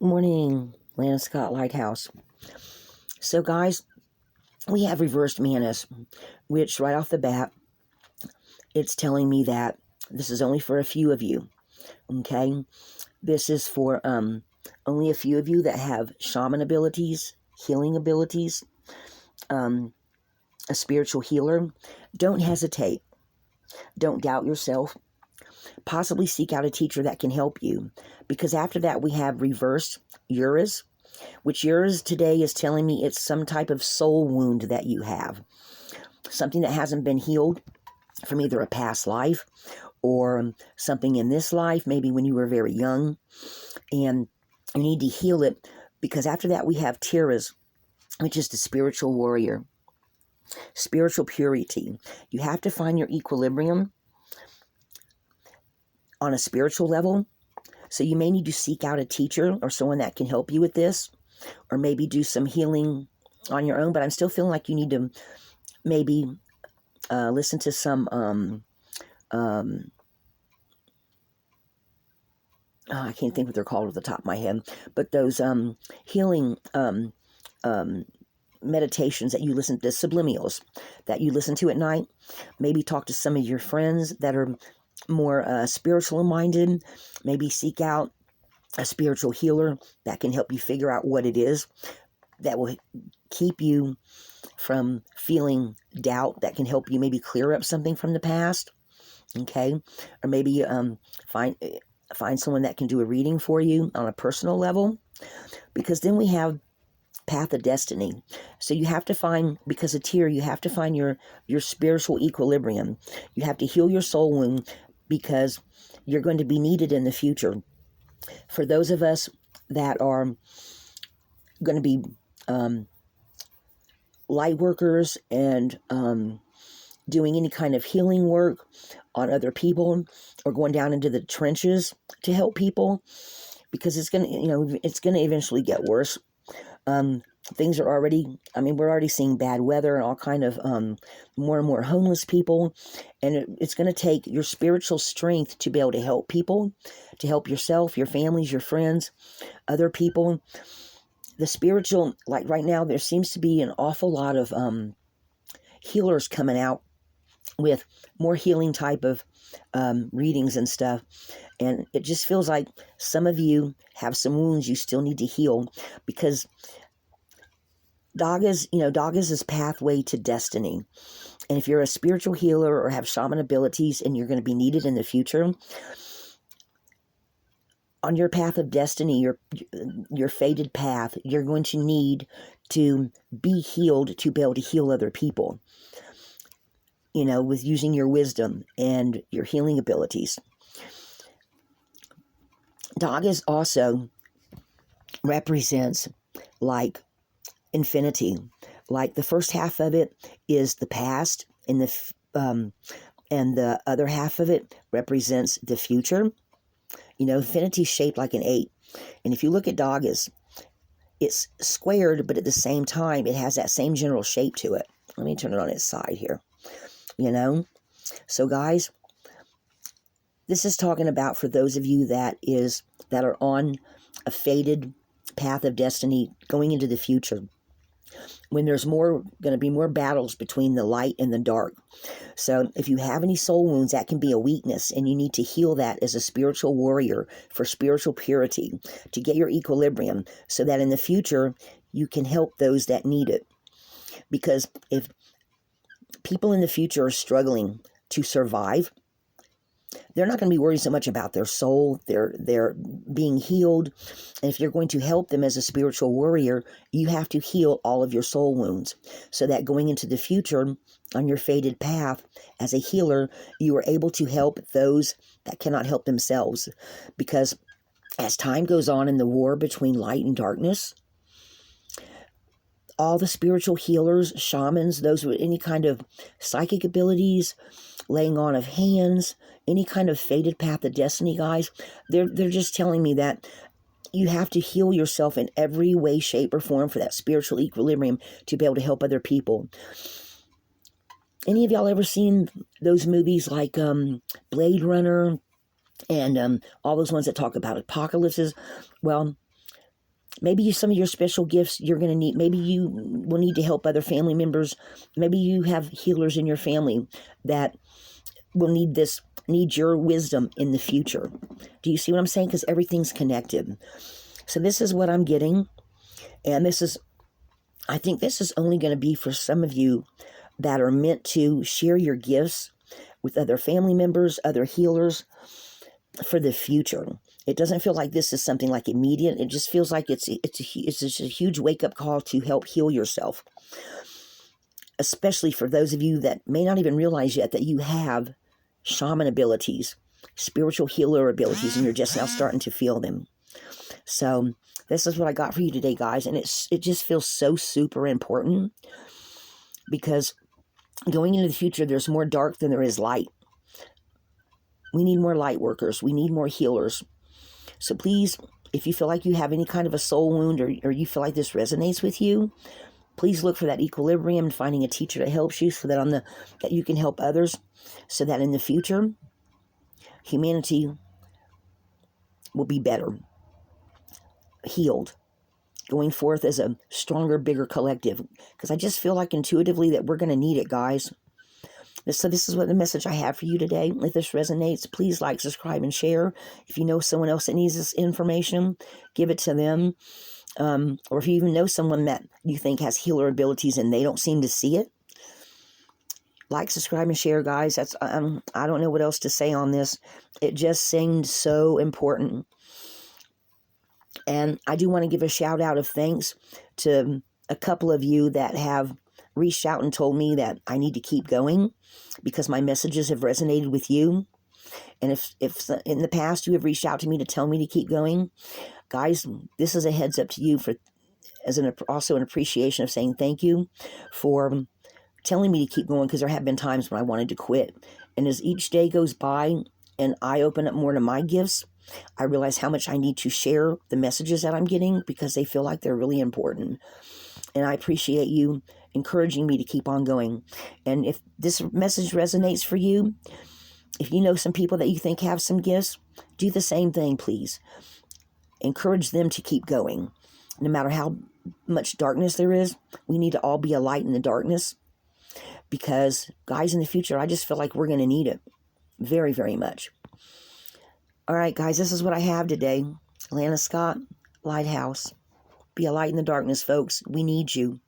Morning, Lana Scott Lighthouse. So, guys, we have reversed Manus, which right off the bat, it's telling me that this is only for a few of you. Okay, this is for only a few of you that have shaman abilities, healing abilities, a spiritual healer. Don't hesitate. Don't doubt yourself. Possibly seek out a teacher that can help you, because after that we have reversed Urus, which yours today is telling me it's some type of soul wound that you have, something that hasn't been healed from either a past life or something in this life, maybe when you were very young, and you need to heal it, because after that we have Tiras, which is the spiritual warrior, spiritual purity. You have to find your equilibrium on a spiritual level, so you may need to seek out a teacher or someone that can help you with this, or maybe do some healing on your own. But I'm still feeling like you need to maybe listen to some I can't think what they're called off the top of my head, but those healing meditations that you listen to, subliminals that you listen to at night. Maybe talk to some of your friends that are more spiritual minded. Maybe seek out a spiritual healer that can help you figure out what it is that will keep you from feeling doubt, that can help you maybe clear up something from the past. Okay, or maybe find someone that can do a reading for you on a personal level, because then we have path of destiny. So you have to find, because a tier, you have to find your spiritual equilibrium. You have to heal your soul wound, because you're going to be needed in the future. For those of us that are going to be light workers and doing any kind of healing work on other people, or going down into the trenches to help people, because it's going to eventually get worse. Things are already, we're already seeing bad weather and all kind of more and more homeless people, and it's going to take your spiritual strength to be able to help people, to help yourself, your families, your friends, other people. The spiritual, like right now, there seems to be an awful lot of healers coming out with more healing type of readings and stuff, and it just feels like some of you have some wounds you still need to heal, because Dagas is pathway to destiny. And if you're a spiritual healer or have shaman abilities and you're going to be needed in the future, on your path of destiny, your fated path, you're going to need to be healed to be able to heal other people, with using your wisdom and your healing abilities. Dagas also represents like infinity. Like the first half of it is the past, and the other half of it represents the future. Infinity is shaped like an 8, and if you look at Dagas, it's squared, but at the same time it has that same general shape to it. Let me turn it on its side here. So guys, this is talking about for those of you that are on a fated path of destiny going into the future, when there's going to be more battles between the light and the dark. So if you have any soul wounds, that can be a weakness, and you need to heal that as a spiritual warrior for spiritual purity, to get your equilibrium, so that in the future you can help those that need it. Because if people in the future are struggling to survive, they're not going to be worried so much about their soul. They're being healed. And if you're going to help them as a spiritual warrior, you have to heal all of your soul wounds, so that going into the future on your fated path as a healer, you are able to help those that cannot help themselves. Because as time goes on in the war between light and darkness, all the spiritual healers, shamans, those with any kind of psychic abilities, laying on of hands, any kind of fated path of destiny, guys, they're just telling me that you have to heal yourself in every way, shape, or form for that spiritual equilibrium to be able to help other people. Any of y'all ever seen those movies like Blade Runner and all those ones that talk about apocalypses? Well, Maybe some of your special gifts you're going to need. Maybe you will need to help other family members. Maybe you have healers in your family that will need your wisdom in the future. Do you see what I'm saying? Because everything's connected. So this is what I'm getting. And I think this is only going to be for some of you that are meant to share your gifts with other family members, other healers for the future. It doesn't feel like this is something like immediate. It just feels like it's just a huge wake-up call to help heal yourself, especially for those of you that may not even realize yet that you have shaman abilities, spiritual healer abilities, and you're just now starting to feel them. So this is what I got for you today, guys, and it just feels so super important, because going into the future, there's more dark than there is light. We need more light workers. We need more healers. So please, if you feel like you have any kind of a soul wound, or you feel like this resonates with you, please look for that equilibrium and finding a teacher that helps you, so that that you can help others, so that in the future, humanity will be better, healed, going forth as a stronger, bigger collective. Because I just feel like intuitively that we're going to need it, guys. So this is what the message I have for you today. If this resonates, please like, subscribe, and share. If you know someone else that needs this information, give it to them. Or if you even know someone that you think has healer abilities and they don't seem to see it, like, subscribe, and share, guys. That's I don't know what else to say on this. It just seemed so important. And I do want to give a shout out of thanks to a couple of you that have reached out and told me that I need to keep going because my messages have resonated with you. And if in the past you have reached out to me to tell me to keep going, guys, this is a heads up to you also an appreciation of saying thank you for telling me to keep going, because there have been times when I wanted to quit. And as each day goes by and I open up more to my gifts, I realize how much I need to share the messages that I'm getting, because they feel like they're really important. And I appreciate you encouraging me to keep on going. And if this message resonates for you, if you know some people that you think have some gifts, do the same thing, please. Encourage them to keep going. No matter how much darkness there is, we need to all be a light in the darkness. Because, guys, in the future, I just feel like we're going to need it very, very much. All right, guys, this is what I have today. Lana Scott, Lighthouse. Be a light in the darkness, folks. We need you.